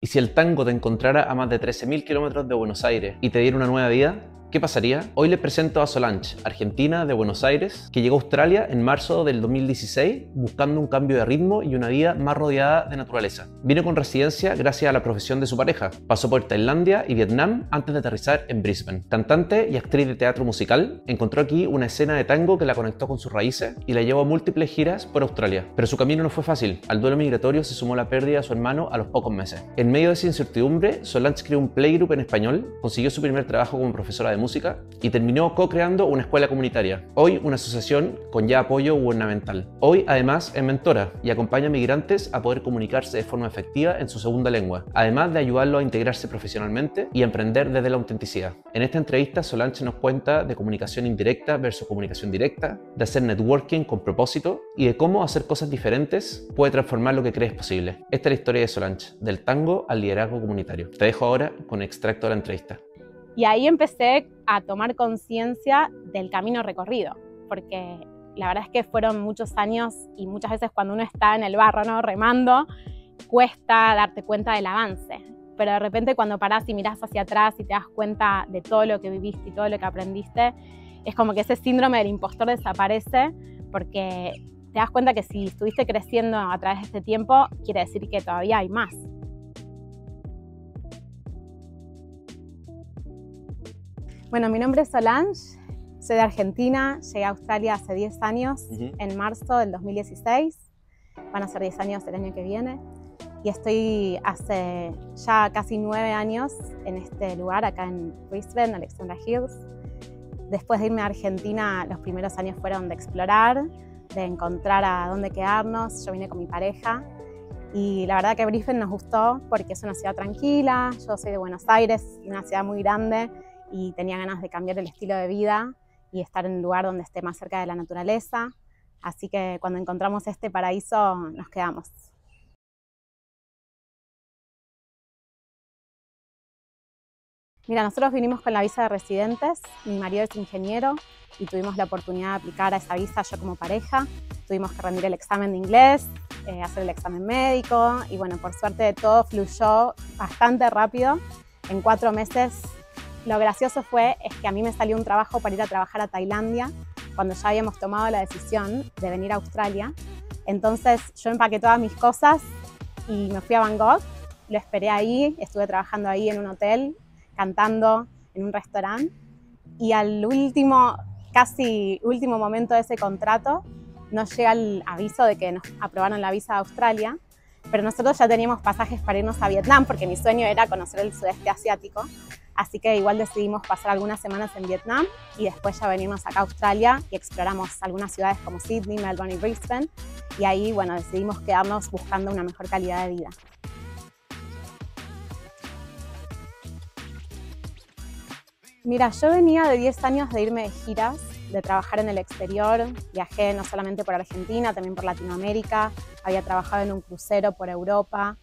¿Y si el tango te encontrara a más de 13.000 kilómetros de Buenos Aires y te diera una nueva vida? ¿Qué pasaría? Hoy les presento a Solange, argentina de Buenos Aires, que llegó a Australia en marzo del 2016 buscando un cambio de ritmo y una vida más rodeada de naturaleza. Vino con residencia gracias a la profesión de su pareja. Pasó por Tailandia y Vietnam antes de aterrizar en Brisbane. Cantante y actriz de teatro musical, encontró aquí una escena de tango que la conectó con sus raíces y la llevó a múltiples giras por Australia. Pero su camino no fue fácil. Al duelo migratorio se sumó la pérdida de su hermano a los pocos meses. En medio de esa incertidumbre, Solange creó un playgroup en español, consiguió su primer trabajo como profesora de música y terminó co-creando una escuela comunitaria, hoy una asociación con ya apoyo gubernamental. Hoy además es mentora y acompaña a migrantes a poder comunicarse de forma efectiva en su segunda lengua, además de ayudarlos a integrarse profesionalmente y a emprender desde la autenticidad. En esta entrevista Solange nos cuenta de comunicación indirecta versus comunicación directa, de hacer networking con propósito y de cómo hacer cosas diferentes puede transformar lo que crees posible. Esta es la historia de Solange, del tango al liderazgo comunitario. Te dejo ahora con extracto de la entrevista. Y ahí empecé a tomar conciencia del camino recorrido, porque la verdad es que fueron muchos años y muchas veces cuando uno está en el barro, ¿no?, remando, cuesta darte cuenta del avance. Pero de repente cuando parás y mirás hacia atrás y te das cuenta de todo lo que viviste y todo lo que aprendiste, es como que ese síndrome del impostor desaparece, porque te das cuenta que si estuviste creciendo a través de este tiempo, quiere decir que todavía hay más. Bueno, mi nombre es Solange, soy de Argentina, llegué a Australia hace 10 años, en marzo del 2016, van a ser 10 años el año que viene, y estoy hace ya casi 9 años en este lugar, acá en Brisbane, Alexandra Hills. Después de irme a Argentina, los primeros años fueron de explorar, de encontrar a dónde quedarnos. Yo vine con mi pareja y la verdad que Brisbane nos gustó porque es una ciudad tranquila, yo soy de Buenos Aires, una ciudad muy grande, y tenía ganas de cambiar el estilo de vida y estar en un lugar donde esté más cerca de la naturaleza. Así que cuando encontramos este paraíso nos quedamos. Mira, nosotros vinimos con la visa de residentes, mi marido es ingeniero y tuvimos la oportunidad de aplicar a esa visa yo como pareja. Tuvimos que rendir el examen de inglés, hacer el examen médico y bueno, por suerte todo fluyó bastante rápido. En 4 meses. Lo gracioso es que a mí me salió un trabajo para ir a trabajar a Tailandia cuando ya habíamos tomado la decisión de venir a Australia. Entonces yo empaqué todas mis cosas y me fui a Bangkok, lo esperé ahí, estuve trabajando ahí en un hotel, cantando en un restaurante y al casi último momento de ese contrato nos llega el aviso de que nos aprobaron la visa de Australia, pero nosotros ya teníamos pasajes para irnos a Vietnam porque mi sueño era conocer el sudeste asiático. Así que igual decidimos pasar algunas semanas en Vietnam y después ya venimos acá a Australia y exploramos algunas ciudades como Sydney, Melbourne y Brisbane. Y ahí, bueno, decidimos quedarnos buscando una mejor calidad de vida. Mira, yo venía de 10 años de irme de giras, de trabajar en el exterior. Viajé no solamente por Argentina, también por Latinoamérica. Había trabajado en un crucero por Europa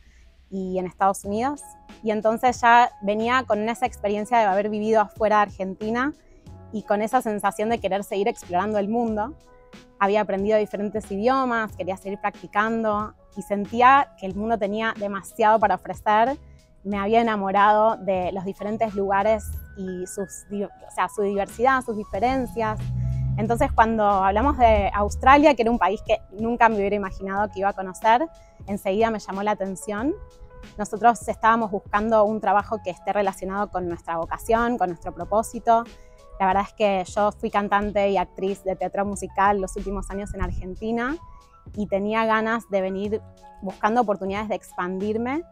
y en Estados Unidos. Y entonces ya venía con esa experiencia de haber vivido afuera de Argentina y con esa sensación de querer seguir explorando el mundo. Había aprendido diferentes idiomas, quería seguir practicando y sentía que el mundo tenía demasiado para ofrecer. Me había enamorado de los diferentes lugares y su diversidad, sus diferencias. Entonces cuando hablamos de Australia, que era un país que nunca me hubiera imaginado que iba a conocer, enseguida me llamó la atención. Nosotros estábamos buscando un trabajo que esté relacionado con nuestra vocación, con nuestro propósito. La verdad es que yo fui cantante y actriz de teatro musical los últimos años en Argentina y tenía ganas de venir buscando oportunidades de expandirme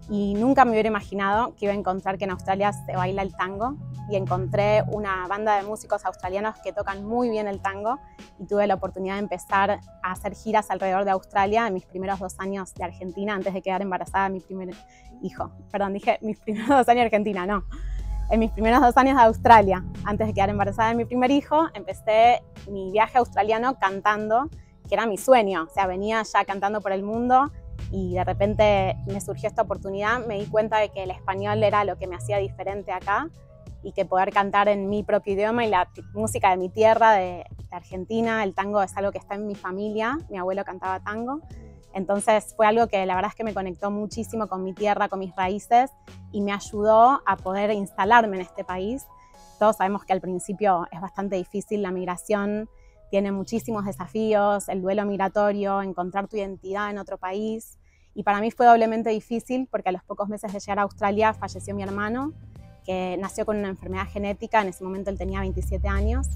y nunca me hubiera imaginado que iba a encontrar que en Australia se baila el tango y encontré una banda de músicos australianos que tocan muy bien el tango y tuve la oportunidad de empezar a hacer giras alrededor de Australia en mis primeros 2 años de Argentina antes de quedar embarazada de mi primer hijo. Perdón, dije mis primeros 2 años de Argentina, no. En mis primeros 2 años de Australia, antes de quedar embarazada de mi primer hijo, empecé mi viaje australiano cantando, que era mi sueño. O sea, venía ya cantando por el mundo y de repente me surgió esta oportunidad. Me di cuenta de que el español era lo que me hacía diferente acá y que poder cantar en mi propio idioma y la música de mi tierra, de Argentina, el tango es algo que está en mi familia, mi abuelo cantaba tango Entonces fue algo que la verdad es que me conectó muchísimo con mi tierra, con mis raíces y me ayudó a poder instalarme en este país. Todos sabemos que al principio es bastante difícil la migración, tiene muchísimos desafíos, el duelo migratorio, encontrar tu identidad en otro país. Y para mí fue doblemente difícil porque a los pocos meses de llegar a Australia falleció mi hermano, que nació con una enfermedad genética, en ese momento él tenía 27 años.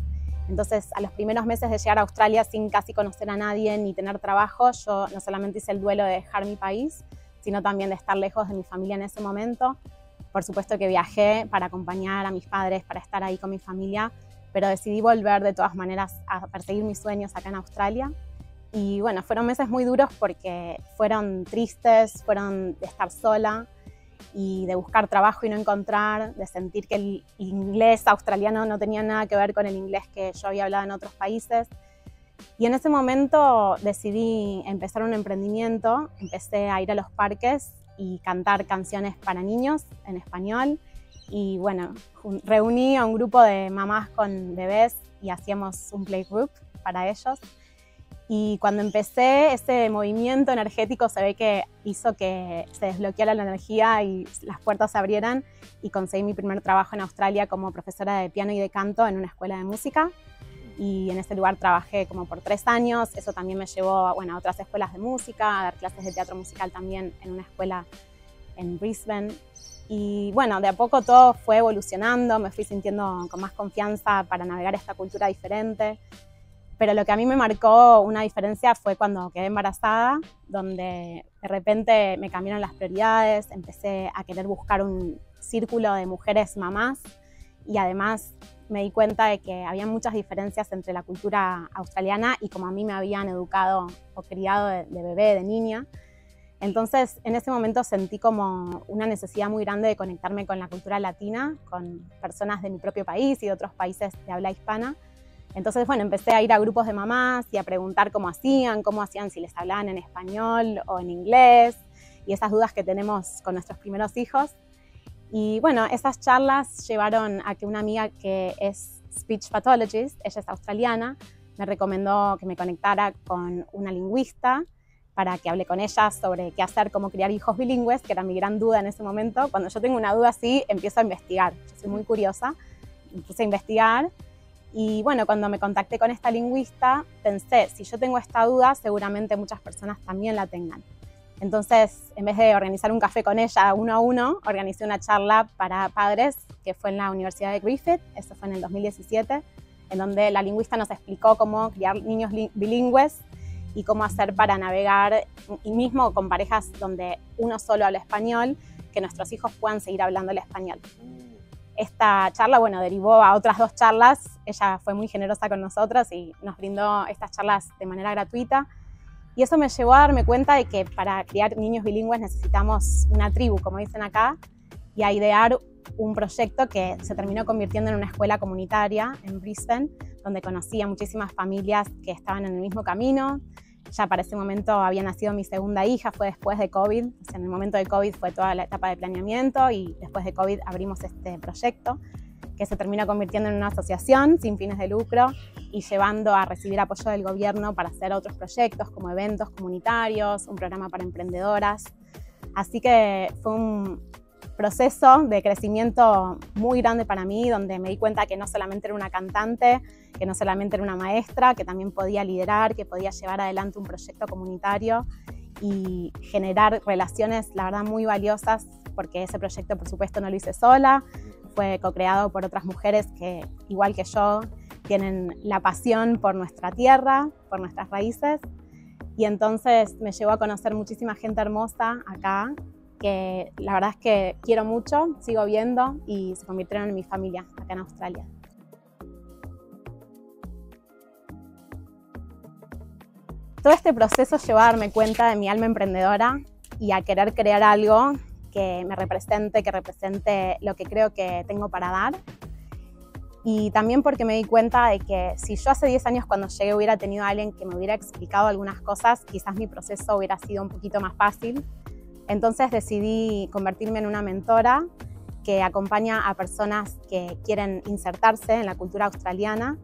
Entonces, a los primeros meses de llegar a Australia sin casi conocer a nadie ni tener trabajo, yo no solamente hice el duelo de dejar mi país, sino también de estar lejos de mi familia en ese momento. Por supuesto que viajé para acompañar a mis padres, para estar ahí con mi familia, pero decidí volver de todas maneras a perseguir mis sueños acá en Australia. Y bueno, fueron meses muy duros porque fueron tristes, fueron de estar sola y de buscar trabajo y no encontrar, de sentir que el inglés australiano no tenía nada que ver con el inglés que yo había hablado en otros países. Y en ese momento decidí empezar un emprendimiento, empecé a ir a los parques y cantar canciones para niños en español. Y bueno, reuní a un grupo de mamás con bebés y hacíamos un playgroup para ellos. Y cuando empecé, ese movimiento energético se ve que hizo que se desbloqueara la energía y las puertas se abrieran y conseguí mi primer trabajo en Australia como profesora de piano y de canto en una escuela de música. Y en ese lugar trabajé como por 3 años. Eso también me llevó, bueno, a otras escuelas de música, a dar clases de teatro musical también en una escuela en Brisbane. Y bueno, de a poco todo fue evolucionando, me fui sintiendo con más confianza para navegar esta cultura diferente. Pero lo que a mí me marcó una diferencia fue cuando quedé embarazada, donde de repente me cambiaron las prioridades, empecé a querer buscar un círculo de mujeres mamás y además me di cuenta de que había muchas diferencias entre la cultura australiana y como a mí me habían educado o criado de bebé, de niña. Entonces, en ese momento sentí como una necesidad muy grande de conectarme con la cultura latina, con personas de mi propio país y de otros países de habla hispana. Entonces, bueno, empecé a ir a grupos de mamás y a preguntar cómo hacían, si les hablaban en español o en inglés, y esas dudas que tenemos con nuestros primeros hijos. Y bueno, esas charlas llevaron a que una amiga que es speech pathologist, ella es australiana, me recomendó que me conectara con una lingüista para que hable con ella sobre qué hacer, cómo criar hijos bilingües, que era mi gran duda en ese momento. Cuando yo tengo una duda así, empiezo a investigar. Yo soy muy curiosa, empecé a investigar. Y bueno, cuando me contacté con esta lingüista, pensé, si yo tengo esta duda, seguramente muchas personas también la tengan. Entonces, en vez de organizar un café con ella uno a uno, organicé una charla para padres que fue en la Universidad de Griffith, eso fue en el 2017, en donde la lingüista nos explicó cómo criar niños bilingües y cómo hacer para navegar, y mismo con parejas donde uno solo habla español, que nuestros hijos puedan seguir hablando el español. Esta charla, bueno, derivó a otras 2 charlas. Ella fue muy generosa con nosotros y nos brindó estas charlas de manera gratuita. Y eso me llevó a darme cuenta de que para criar niños bilingües necesitamos una tribu, como dicen acá, y a idear un proyecto que se terminó convirtiendo en una escuela comunitaria en Brisbane, donde conocí a muchísimas familias que estaban en el mismo camino. Ya para ese momento había nacido mi segunda hija, fue después de COVID. O sea, en el momento de COVID fue toda la etapa de planeamiento y después de COVID abrimos este proyecto que se terminó convirtiendo en una asociación sin fines de lucro y llevando a recibir apoyo del gobierno para hacer otros proyectos como eventos comunitarios, un programa para emprendedoras. Así que fue un proceso de crecimiento muy grande para mí, donde me di cuenta que no solamente era una cantante, que no solamente era una maestra, que también podía liderar, que podía llevar adelante un proyecto comunitario y generar relaciones, la verdad, muy valiosas, porque ese proyecto, por supuesto, no lo hice sola, fue co-creado por otras mujeres que, igual que yo, tienen la pasión por nuestra tierra, por nuestras raíces, y entonces me llevó a conocer muchísima gente hermosa acá, que la verdad es que quiero mucho, sigo viendo y se convirtieron en mi familia acá en Australia. Todo este proceso llevó a darme cuenta de mi alma emprendedora y a querer crear algo que me represente, que represente lo que creo que tengo para dar. Y también porque me di cuenta de que si yo hace 10 años cuando llegué hubiera tenido a alguien que me hubiera explicado algunas cosas, quizás mi proceso hubiera sido un poquito más fácil. Entonces decidí convertirme en una mentora que acompaña a personas que quieren insertarse en la cultura australiana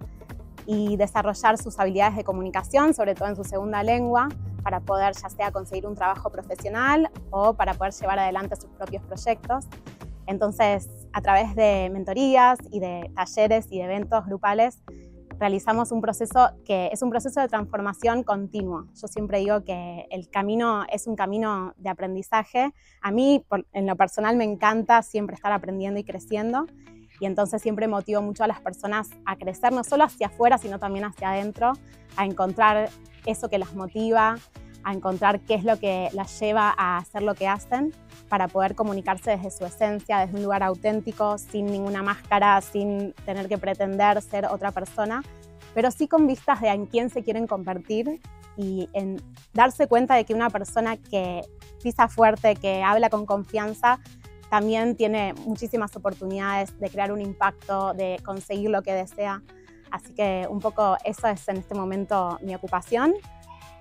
y desarrollar sus habilidades de comunicación, sobre todo en su segunda lengua, para poder ya sea conseguir un trabajo profesional o para poder llevar adelante sus propios proyectos. Entonces, a través de mentorías y de talleres y de eventos grupales, realizamos un proceso que es un proceso de transformación continuo. Yo siempre digo que el camino es un camino de aprendizaje. A mí, en lo personal, me encanta siempre estar aprendiendo y creciendo, y entonces siempre motivo mucho a las personas a crecer, no solo hacia afuera, sino también hacia adentro, a encontrar eso que las motiva, a encontrar qué es lo que las lleva a hacer lo que hacen, para poder comunicarse desde su esencia, desde un lugar auténtico, sin ninguna máscara, sin tener que pretender ser otra persona, pero sí con vistas de en quién se quieren convertir y en darse cuenta de que una persona que pisa fuerte, que habla con confianza, también tiene muchísimas oportunidades de crear un impacto, de conseguir lo que desea. Así que un poco eso es en este momento mi ocupación.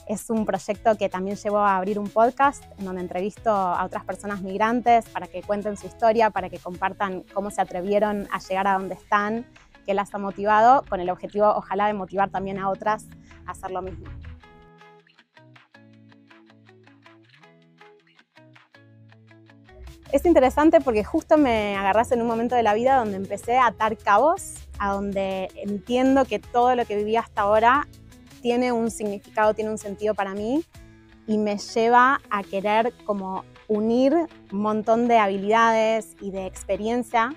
Es un proyecto que también llevó a abrir un podcast en donde entrevisto a otras personas migrantes para que cuenten su historia, para que compartan cómo se atrevieron a llegar a donde están, qué las ha motivado, con el objetivo, ojalá, de motivar también a otras a hacer lo mismo. Es interesante porque justo me agarrás en un momento de la vida donde empecé a atar cabos, a donde entiendo que todo lo que viví hasta ahora tiene un significado, tiene un sentido para mí, y me lleva a querer como unir un montón de habilidades y de experiencia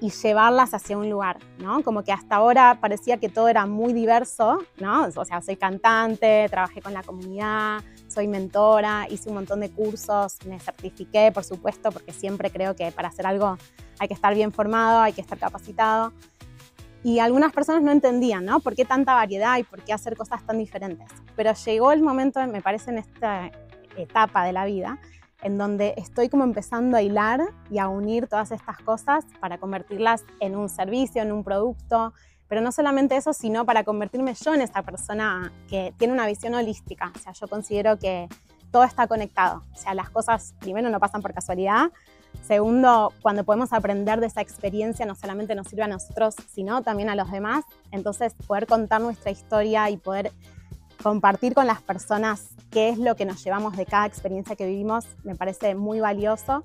y llevarlas hacia un lugar, ¿no? Como que hasta ahora parecía que todo era muy diverso, ¿no? O sea, soy cantante, trabajé con la comunidad, soy mentora, hice un montón de cursos, me certifiqué, por supuesto, porque siempre creo que para hacer algo hay que estar bien formado, hay que estar capacitado. Y algunas personas no entendían, ¿no? ¿Por qué tanta variedad y por qué hacer cosas tan diferentes? Pero llegó el momento, me parece, en esta etapa de la vida, en donde estoy como empezando a hilar y a unir todas estas cosas para convertirlas en un servicio, en un producto, pero no solamente eso, sino para convertirme yo en esa persona que tiene una visión holística. O sea, yo considero que todo está conectado. O sea, las cosas, primero, no pasan por casualidad. Segundo, cuando podemos aprender de esa experiencia, no solamente nos sirve a nosotros, sino también a los demás. Entonces, poder contar nuestra historia y poder compartir con las personas qué es lo que nos llevamos de cada experiencia que vivimos me parece muy valioso.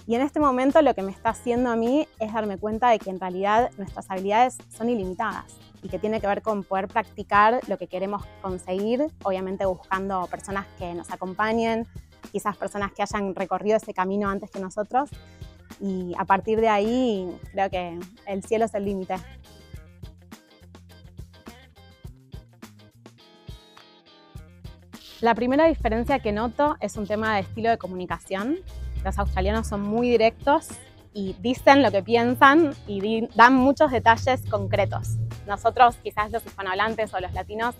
Y en este momento lo que me está haciendo a mí es darme cuenta de que en realidad nuestras habilidades son ilimitadas y que tiene que ver con poder practicar lo que queremos conseguir, obviamente buscando personas que nos acompañen, quizás personas que hayan recorrido ese camino antes que nosotros, y a partir de ahí creo que el cielo es el límite. La primera diferencia que noto es un tema de estilo de comunicación. Los australianos son muy directos y dicen lo que piensan y dan muchos detalles concretos. Nosotros, quizás los hispanohablantes o los latinos,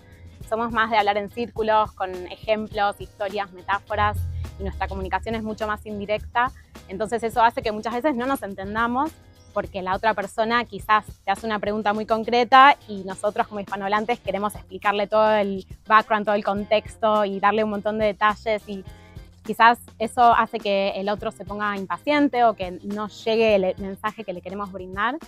somos más de hablar en círculos, con ejemplos, historias, metáforas, y nuestra comunicación es mucho más indirecta. Entonces eso hace que muchas veces no nos entendamos, porque la otra persona quizás te hace una pregunta muy concreta y nosotros como hispanohablantes queremos explicarle todo el background, todo el contexto y darle un montón de detalles, y quizás eso hace que el otro se ponga impaciente o que no llegue el mensaje que le queremos brindar.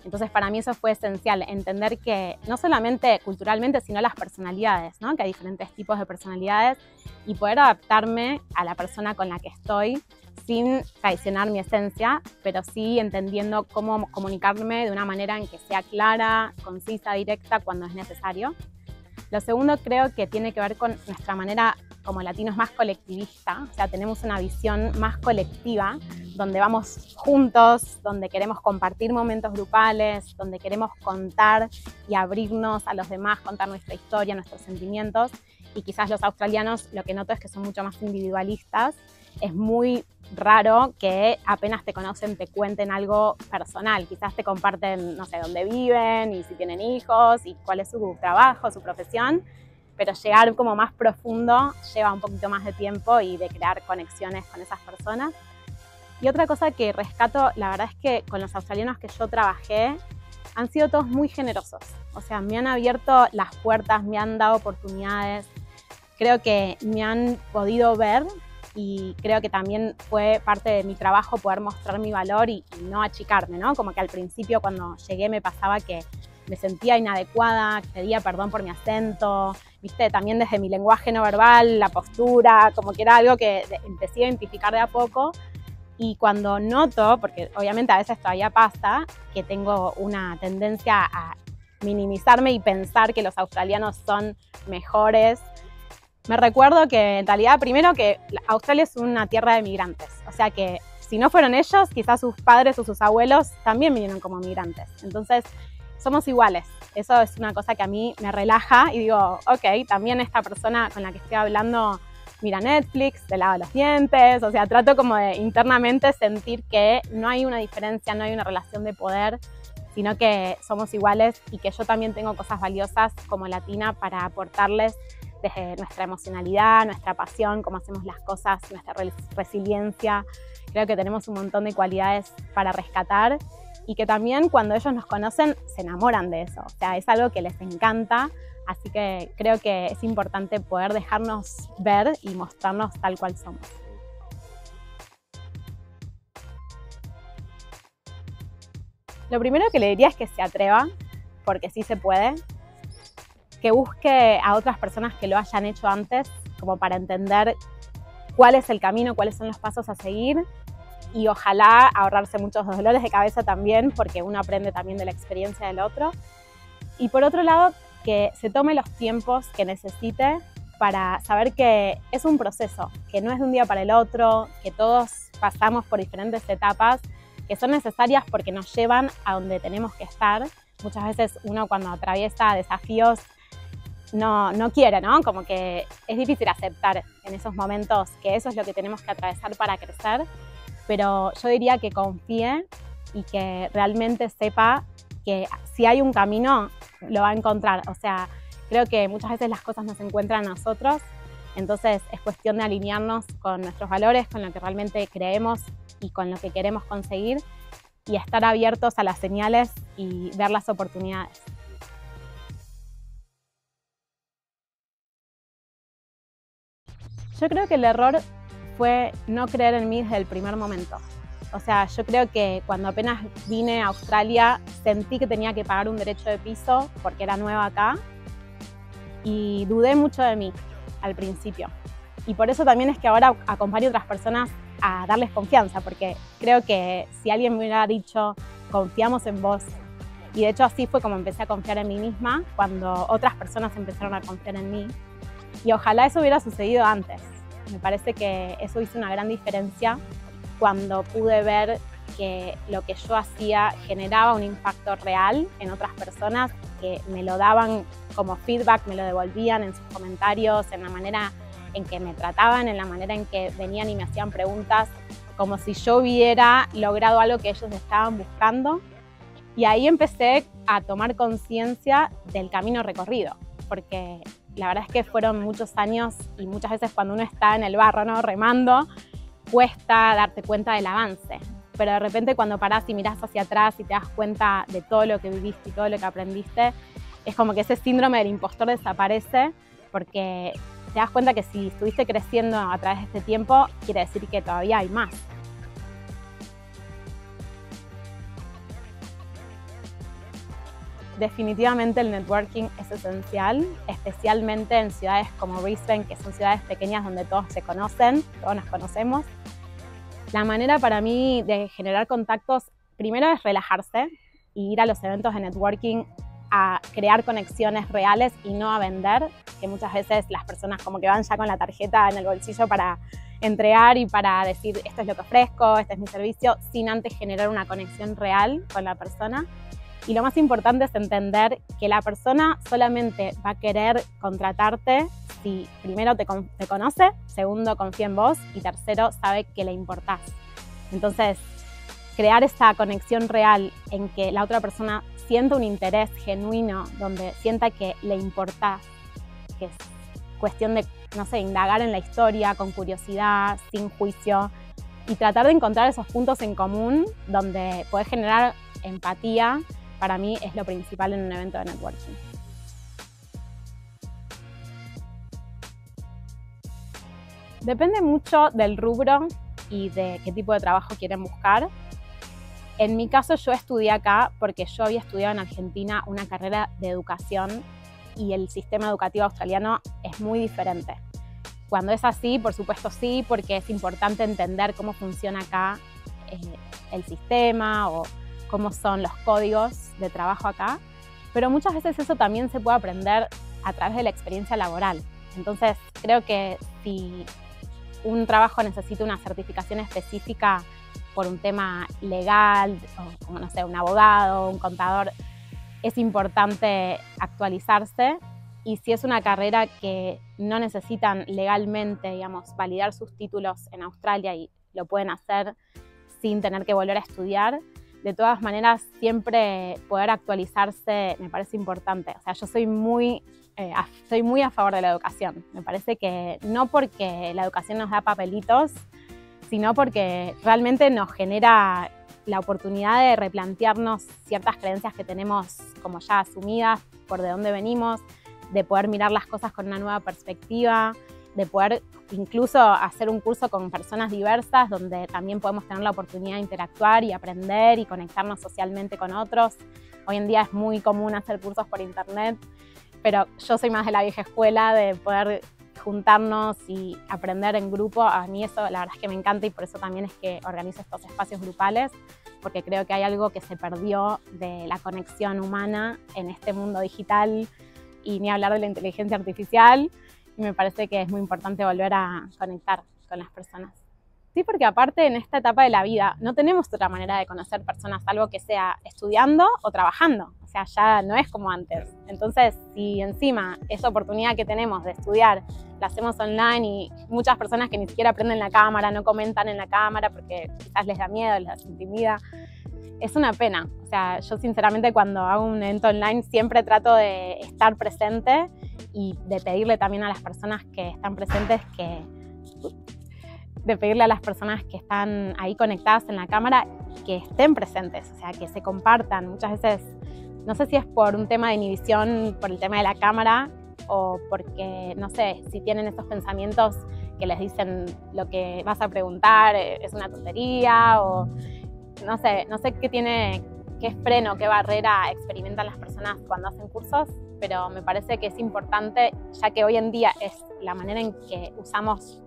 Entonces para mí eso fue esencial, entender que no solamente culturalmente, sino las personalidades, ¿no? Que hay diferentes tipos de personalidades, y poder adaptarme a la persona con la que estoy sin traicionar mi esencia, pero sí entendiendo cómo comunicarme de una manera en que sea clara, concisa, directa cuando es necesario. Lo segundo creo que tiene que ver con nuestra manera como latinos más colectivista, o sea, tenemos una visión más colectiva, donde vamos juntos, donde queremos compartir momentos grupales, donde queremos contar y abrirnos a los demás, contar nuestra historia, nuestros sentimientos, y quizás los australianos lo que noto es que son mucho más individualistas. Es muy raro que apenas te conocen te cuenten algo personal, quizás te comparten, no sé, dónde viven y si tienen hijos y cuál es su trabajo, su profesión, pero llegar como más profundo lleva un poquito más de tiempo y de crear conexiones con esas personas. Y otra cosa que rescato, la verdad es que con los australianos que yo trabajé, han sido todos muy generosos. O sea, me han abierto las puertas, me han dado oportunidades, creo que me han podido ver, y creo que también fue parte de mi trabajo poder mostrar mi valor y no achicarme, ¿no? Como que al principio cuando llegué me pasaba que me sentía inadecuada, pedía perdón por mi acento, viste, también desde mi lenguaje no verbal, la postura, como que era algo que empecé a identificar de a poco. Y cuando noto, porque obviamente a veces todavía pasa, que tengo una tendencia a minimizarme y pensar que los australianos son mejores, me recuerdo que en realidad, primero que Australia es una tierra de migrantes, o sea que si no fueron ellos, quizás sus padres o sus abuelos también vinieron como migrantes. Entonces, somos iguales. Eso es una cosa que a mí me relaja y digo, ok, también esta persona con la que estoy hablando mira Netflix, se lava los dientes, o sea, trato como de internamente sentir que no hay una diferencia, no hay una relación de poder, sino que somos iguales y que yo también tengo cosas valiosas como latina para aportarles desde nuestra emocionalidad, nuestra pasión, cómo hacemos las cosas, nuestra resiliencia. Creo que tenemos un montón de cualidades para rescatar y que también cuando ellos nos conocen se enamoran de eso. O sea, es algo que les encanta, así que creo que es importante poder dejarnos ver y mostrarnos tal cual somos. Lo primero que le diría es que se atreva, porque sí se puede, que busque a otras personas que lo hayan hecho antes, como para entender cuál es el camino, cuáles son los pasos a seguir y ojalá ahorrarse muchos dolores de cabeza también, porque uno aprende también de la experiencia del otro. Y por otro lado, que se tome los tiempos que necesite para saber que es un proceso, que no es de un día para el otro, que todos pasamos por diferentes etapas que son necesarias porque nos llevan a donde tenemos que estar. Muchas veces uno cuando atraviesa desafíos no quiere, ¿no? Como que es difícil aceptar en esos momentos que eso es lo que tenemos que atravesar para crecer, pero yo diría que confíe y que realmente sepa que si hay un camino, lo va a encontrar. O sea, creo que muchas veces las cosas nos encuentran a nosotros, entonces es cuestión de alinearnos con nuestros valores, con lo que realmente creemos y con lo que queremos conseguir y estar abiertos a las señales y ver las oportunidades. Yo creo que el error fue no creer en mí desde el primer momento. O sea, yo creo que cuando apenas vine a Australia sentí que tenía que pagar un derecho de piso porque era nueva acá y dudé mucho de mí al principio. Y por eso también es que ahora acompaño a otras personas a darles confianza, porque creo que si alguien me hubiera dicho confiamos en vos, y de hecho así fue como empecé a confiar en mí misma cuando otras personas empezaron a confiar en mí. Y ojalá eso hubiera sucedido antes. Me parece que eso hizo una gran diferencia cuando pude ver que lo que yo hacía generaba un impacto real en otras personas que me lo daban como feedback, me lo devolvían en sus comentarios, en la manera en que me trataban, en la manera en que venían y me hacían preguntas, como si yo hubiera logrado algo que ellos estaban buscando. Y ahí empecé a tomar conciencia del camino recorrido, porque la verdad es que fueron muchos años y muchas veces cuando uno está en el barro, ¿no? Remando, cuesta darte cuenta del avance. Pero de repente cuando parás y mirás hacia atrás y te das cuenta de todo lo que viviste y todo lo que aprendiste, es como que ese síndrome del impostor desaparece porque te das cuenta que si estuviste creciendo a través de este tiempo, quiere decir que todavía hay más. Definitivamente el networking es esencial, especialmente en ciudades como Brisbane, que son ciudades pequeñas donde todos se conocen, todos nos conocemos. La manera para mí de generar contactos, primero es relajarse y ir a los eventos de networking a crear conexiones reales y no a vender, que muchas veces las personas como que van ya con la tarjeta en el bolsillo para entregar y para decir esto es lo que ofrezco, este es mi servicio, sin antes generar una conexión real con la persona. Y lo más importante es entender que la persona solamente va a querer contratarte si primero te conoce, segundo confía en vos y tercero sabe que le importás. Entonces, crear esa conexión real en que la otra persona sienta un interés genuino, donde sienta que le importás, que es cuestión de, no sé, indagar en la historia con curiosidad, sin juicio y tratar de encontrar esos puntos en común donde podés generar empatía. Para mí es lo principal en un evento de networking. Depende mucho del rubro y de qué tipo de trabajo quieren buscar. En mi caso yo estudié acá porque yo había estudiado en Argentina una carrera de educación y el sistema educativo australiano es muy diferente. Cuando es así, por supuesto sí, porque es importante entender cómo funciona acá el sistema o cómo son los códigos de trabajo acá, pero muchas veces eso también se puede aprender a través de la experiencia laboral. Entonces creo que si un trabajo necesita una certificación específica por un tema legal, o como no sé, un abogado, un contador, es importante actualizarse. Y si es una carrera que no necesitan legalmente, digamos, validar sus títulos en Australia y lo pueden hacer sin tener que volver a estudiar, de todas maneras siempre poder actualizarse me parece importante. O sea, yo soy muy a favor de la educación. Me parece que no porque la educación nos da papelitos, sino porque realmente nos genera la oportunidad de replantearnos ciertas creencias que tenemos como ya asumidas por de dónde venimos, de poder mirar las cosas con una nueva perspectiva, de poder incluso hacer un curso con personas diversas donde también podemos tener la oportunidad de interactuar y aprender y conectarnos socialmente con otros. Hoy en día es muy común hacer cursos por internet, pero yo soy más de la vieja escuela de poder juntarnos y aprender en grupo. A mí eso la verdad es que me encanta y por eso también es que organizo estos espacios grupales, porque creo que hay algo que se perdió de la conexión humana en este mundo digital y ni hablar de la inteligencia artificial, y me parece que es muy importante volver a conectar con las personas. Sí, porque aparte en esta etapa de la vida no tenemos otra manera de conocer personas, salvo que sea estudiando o trabajando. O sea, ya no es como antes. Entonces, si encima esa oportunidad que tenemos de estudiar la hacemos online y muchas personas que ni siquiera prenden la cámara, no comentan en la cámara porque quizás les da miedo, les intimida, es una pena. O sea, yo sinceramente cuando hago un evento online siempre trato de estar presente y de pedirle también a las personas que están presentes de pedirle a las personas que están ahí conectadas en la cámara que estén presentes, o sea, que se compartan. Muchas veces, no sé si es por un tema de inhibición, por el tema de la cámara, o porque, no sé, si tienen estos pensamientos que les dicen lo que vas a preguntar es una tontería, o no sé qué freno, qué barrera experimentan las personas cuando hacen cursos, pero me parece que es importante, ya que hoy en día es la manera en que usamos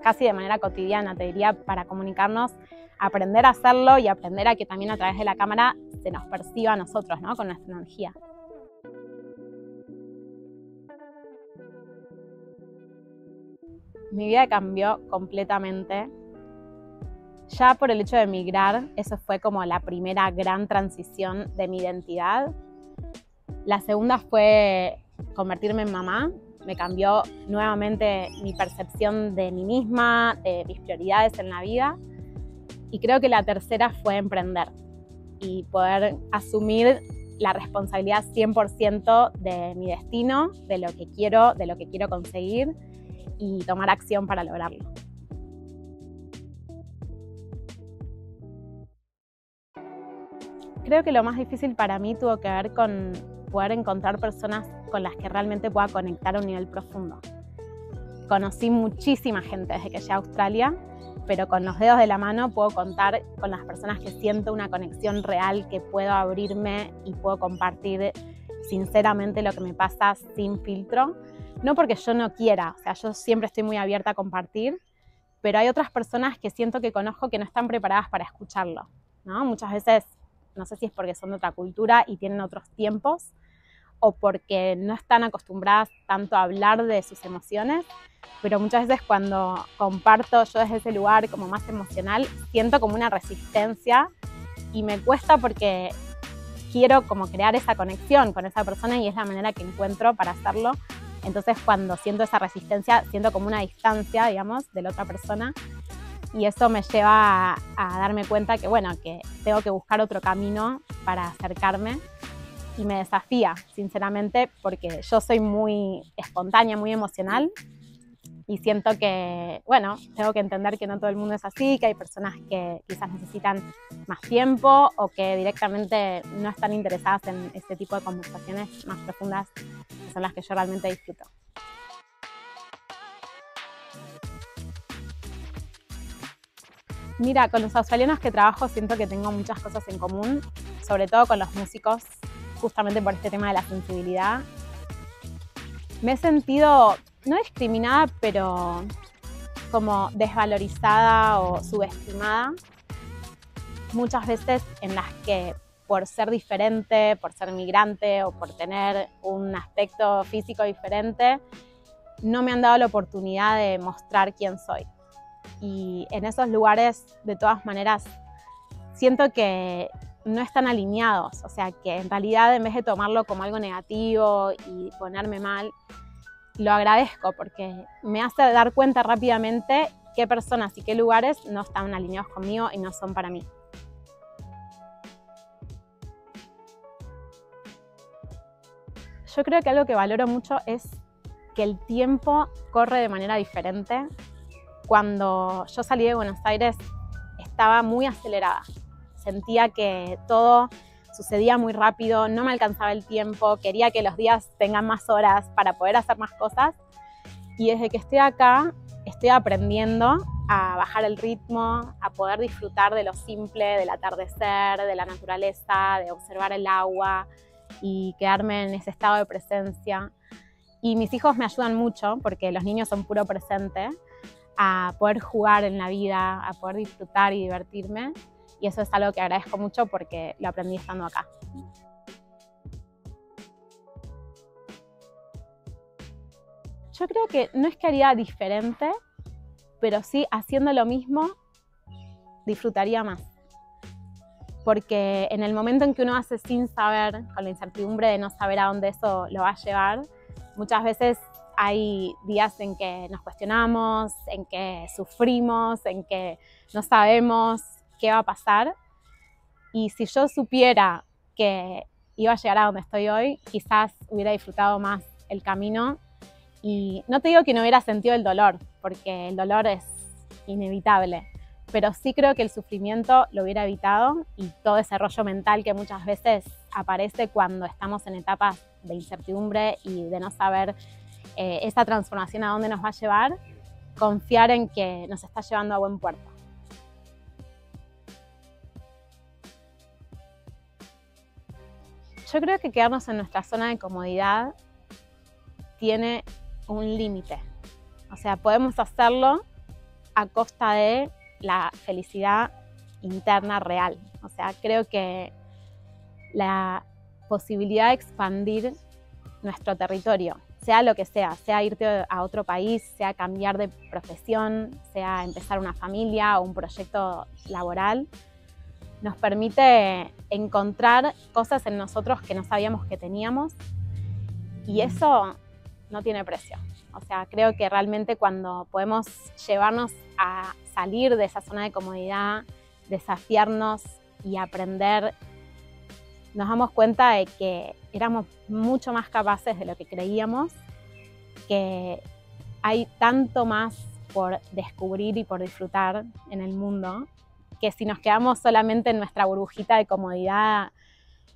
casi de manera cotidiana, te diría, para comunicarnos, aprender a hacerlo y aprender a que también a través de la cámara se nos perciba a nosotros, ¿no? Con nuestra energía. Mi vida cambió completamente. Ya por el hecho de emigrar, eso fue como la primera gran transición de mi identidad. La segunda fue convertirme en mamá. Me cambió nuevamente mi percepción de mí misma, de mis prioridades en la vida. Y creo que la tercera fue emprender y poder asumir la responsabilidad 100% de mi destino, de lo que quiero conseguir y tomar acción para lograrlo. Creo que lo más difícil para mí tuvo que ver con poder encontrar personas con las que realmente pueda conectar a un nivel profundo. Conocí muchísima gente desde que llegué a Australia, pero con los dedos de la mano puedo contar con las personas que siento una conexión real, que puedo abrirme y puedo compartir sinceramente lo que me pasa sin filtro. No porque yo no quiera, o sea, yo siempre estoy muy abierta a compartir, pero hay otras personas que siento que conozco que no están preparadas para escucharlo, ¿no? Muchas veces, no sé si es porque son de otra cultura y tienen otros tiempos, o porque no están acostumbradas tanto a hablar de sus emociones, pero muchas veces cuando comparto yo desde ese lugar como más emocional, siento como una resistencia y me cuesta porque quiero como crear esa conexión con esa persona y es la manera que encuentro para hacerlo. Entonces cuando siento esa resistencia, siento como una distancia, digamos, de la otra persona y eso me lleva a darme cuenta que, bueno, que tengo que buscar otro camino para acercarme. Y me desafía, sinceramente, porque yo soy muy espontánea, muy emocional y siento que, bueno, tengo que entender que no todo el mundo es así, que hay personas que quizás necesitan más tiempo o que directamente no están interesadas en este tipo de conversaciones más profundas, que son las que yo realmente disfruto. Mira, con los australianos que trabajo siento que tengo muchas cosas en común, sobre todo con los músicos, justamente por este tema de la sensibilidad. Me he sentido, no discriminada, pero como desvalorizada o subestimada, muchas veces en las que por ser diferente, por ser migrante o por tener un aspecto físico diferente, no me han dado la oportunidad de mostrar quién soy. Y en esos lugares, de todas maneras, siento que no están alineados, o sea, que en realidad en vez de tomarlo como algo negativo y ponerme mal, lo agradezco porque me hace dar cuenta rápidamente qué personas y qué lugares no están alineados conmigo y no son para mí. Yo creo que algo que valoro mucho es que el tiempo corre de manera diferente. Cuando yo salí de Buenos Aires estaba muy acelerada. Sentía que todo sucedía muy rápido, no me alcanzaba el tiempo, quería que los días tengan más horas para poder hacer más cosas. Y desde que estoy acá, estoy aprendiendo a bajar el ritmo, a poder disfrutar de lo simple, del atardecer, de la naturaleza, de observar el agua y quedarme en ese estado de presencia. Y mis hijos me ayudan mucho, porque los niños son puro presente, a poder jugar en la vida, a poder disfrutar y divertirme. Y eso es algo que agradezco mucho porque lo aprendí estando acá. Yo creo que no es que haría diferente, pero sí haciendo lo mismo disfrutaría más. Porque en el momento en que uno hace sin saber, con la incertidumbre de no saber a dónde eso lo va a llevar, muchas veces hay días en que nos cuestionamos, en que sufrimos, en que no sabemos qué va a pasar. Y si yo supiera que iba a llegar a donde estoy hoy, quizás hubiera disfrutado más el camino. Y no te digo que no hubiera sentido el dolor, porque el dolor es inevitable, pero sí creo que el sufrimiento lo hubiera evitado y todo ese rollo mental que muchas veces aparece cuando estamos en etapas de incertidumbre y de no saber esa transformación a dónde nos va a llevar, confiar en que nos está llevando a buen puerto. Yo creo que quedarnos en nuestra zona de comodidad tiene un límite. O sea, podemos hacerlo a costa de la felicidad interna real. O sea, creo que la posibilidad de expandir nuestro territorio, sea lo que sea irte a otro país, sea cambiar de profesión, sea empezar una familia o un proyecto laboral, nos permite encontrar cosas en nosotros que no sabíamos que teníamos y eso no tiene precio. O sea, creo que realmente cuando podemos llevarnos a salir de esa zona de comodidad, desafiarnos y aprender, nos damos cuenta de que éramos mucho más capaces de lo que creíamos, que hay tanto más por descubrir y por disfrutar en el mundo, que si nos quedamos solamente en nuestra burbujita de comodidad,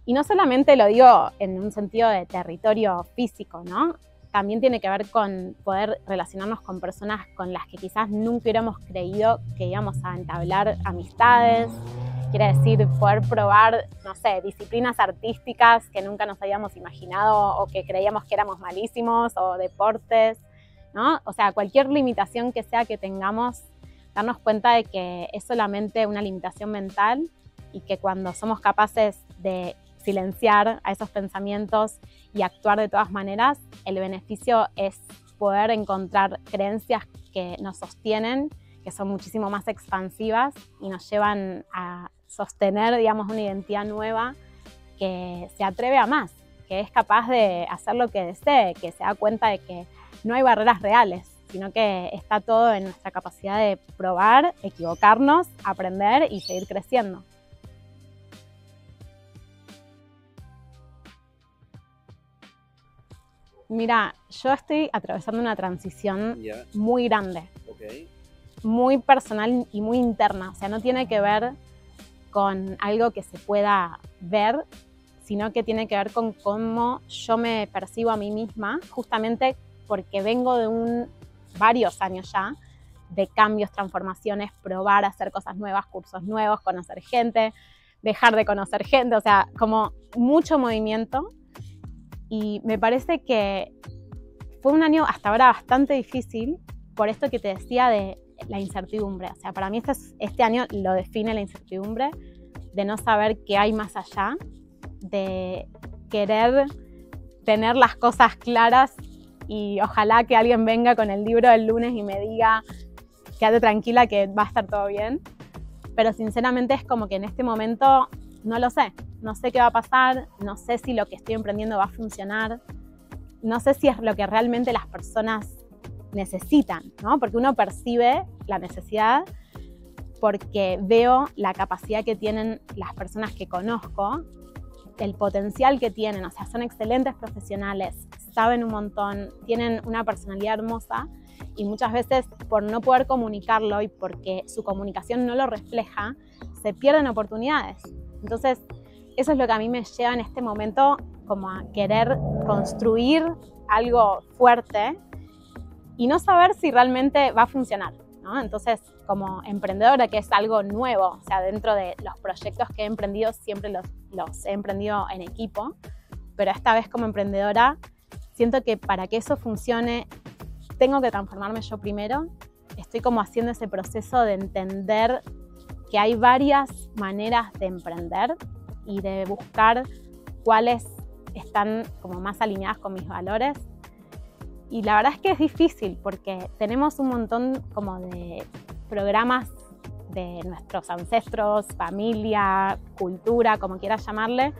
y no solamente lo digo en un sentido de territorio físico, ¿no? También tiene que ver con poder relacionarnos con personas con las que quizás nunca hubiéramos creído que íbamos a entablar amistades. Quiere decir, poder probar, no sé, disciplinas artísticas que nunca nos habíamos imaginado o que creíamos que éramos malísimos, o deportes, ¿no? O sea, cualquier limitación que sea que tengamos, darnos cuenta de que es solamente una limitación mental y que cuando somos capaces de silenciar a esos pensamientos y actuar de todas maneras, el beneficio es poder encontrar creencias que nos sostienen, que son muchísimo más expansivas y nos llevan a sostener, digamos, una identidad nueva que se atreve a más, que es capaz de hacer lo que desee, que se da cuenta de que no hay barreras reales, sino que está todo en nuestra capacidad de probar, equivocarnos, aprender y seguir creciendo. Mira, yo estoy atravesando una transición muy grande, muy personal y muy interna. O sea, no tiene que ver con algo que se pueda ver, sino que tiene que ver con cómo yo me percibo a mí misma, justamente porque vengo de varios años ya de cambios, transformaciones, probar, hacer cosas nuevas, cursos nuevos, conocer gente, dejar de conocer gente, o sea, como mucho movimiento. Y me parece que fue un año hasta ahora bastante difícil por esto que te decía de la incertidumbre. O sea, para mí este año lo define la incertidumbre, de no saber qué hay más allá, de querer tener las cosas claras y ojalá que alguien venga con el libro del lunes y me diga, quédate tranquila que va a estar todo bien. Pero sinceramente es como que en este momento no lo sé. No sé qué va a pasar, no sé si lo que estoy emprendiendo va a funcionar, no sé si es lo que realmente las personas necesitan, ¿no? Porque uno percibe la necesidad porque veo la capacidad que tienen las personas que conozco, el potencial que tienen, o sea, son excelentes profesionales, saben un montón, tienen una personalidad hermosa y muchas veces por no poder comunicarlo y porque su comunicación no lo refleja, se pierden oportunidades. Entonces, eso es lo que a mí me lleva en este momento como a querer construir algo fuerte y no saber si realmente va a funcionar, ¿no? Entonces, como emprendedora, que es algo nuevo, o sea, dentro de los proyectos que he emprendido, siempre los he emprendido en equipo, pero esta vez como emprendedora, siento que para que eso funcione, tengo que transformarme yo primero. Estoy como haciendo ese proceso de entender que hay varias maneras de emprender y de buscar cuáles están como más alineadas con mis valores. Y la verdad es que es difícil porque tenemos un montón como de programas de nuestros ancestros, familia, cultura, como quieras llamarle,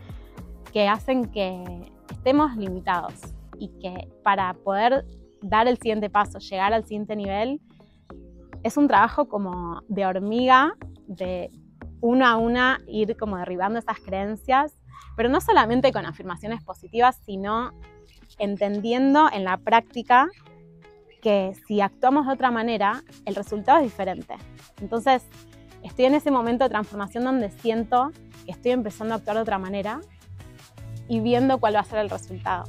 que hacen que estemos limitados y que para poder dar el siguiente paso, llegar al siguiente nivel, es un trabajo como de hormiga, de una a una ir como derribando esas creencias, pero no solamente con afirmaciones positivas, sino entendiendo en la práctica que si actuamos de otra manera, el resultado es diferente. Entonces, estoy en ese momento de transformación donde siento que estoy empezando a actuar de otra manera y viendo cuál va a ser el resultado.